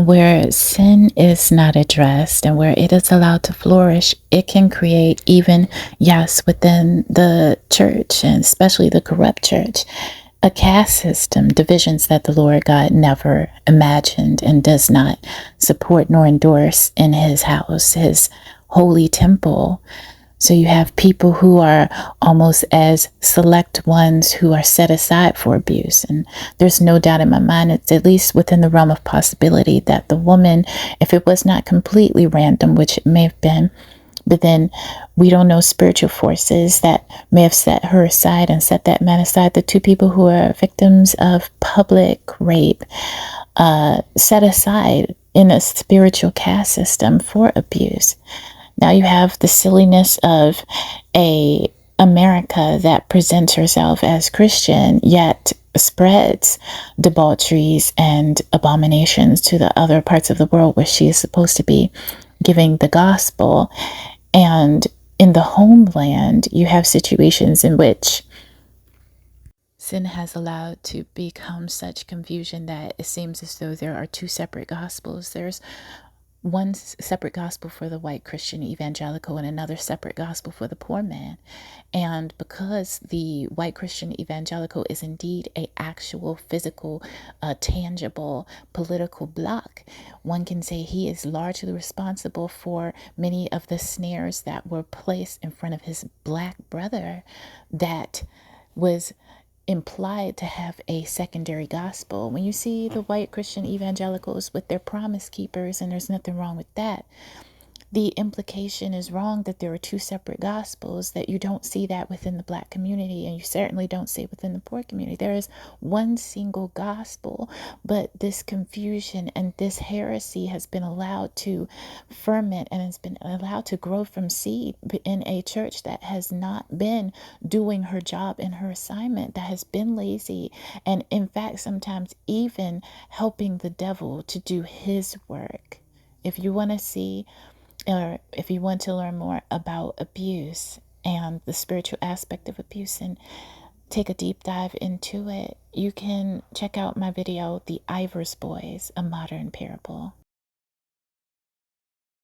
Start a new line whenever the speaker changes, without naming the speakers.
where sin is not addressed and where it is allowed to flourish, it can create even, yes, within the church and especially the corrupt church, a caste system, divisions that the Lord God never imagined and does not support nor endorse in his house, his holy temple. So you have people who are almost as select ones who are set aside for abuse. And there's no doubt in my mind, it's at least within the realm of possibility that the woman, if it was not completely random, which it may have been, but then we don't know spiritual forces that may have set her aside and set that man aside. The two people who are victims of public rape, set aside in a spiritual caste system for abuse. Now you have the silliness of a America that presents herself as Christian, yet spreads debaucheries and abominations to the other parts of the world where she is supposed to be giving the gospel. And in the homeland, you have situations in which sin has allowed to become such confusion that it seems as though there are two separate gospels. There's one separate gospel for the white Christian evangelical and another separate gospel for the poor man. And because the white Christian evangelical is indeed a actual physical, tangible political bloc, one can say he is largely responsible for many of the snares that were placed in front of his black brother that was implied to have a secondary gospel. When you see the white Christian evangelicals with their promise keepers, and there's nothing wrong with that, the implication is wrong that there are two separate gospels, that you don't see that within the black community, and you certainly don't see it within the poor community. There is one single gospel, but this confusion and this heresy has been allowed to ferment and has been allowed to grow from seed in a church that has not been doing her job and her assignment, that has been lazy, and in fact sometimes even helping the devil to do his work. If you want to see, or if you want to learn more about abuse and the spiritual aspect of abuse and take a deep dive into it, you can check out my video, The Ivers Boys, A Modern Parable.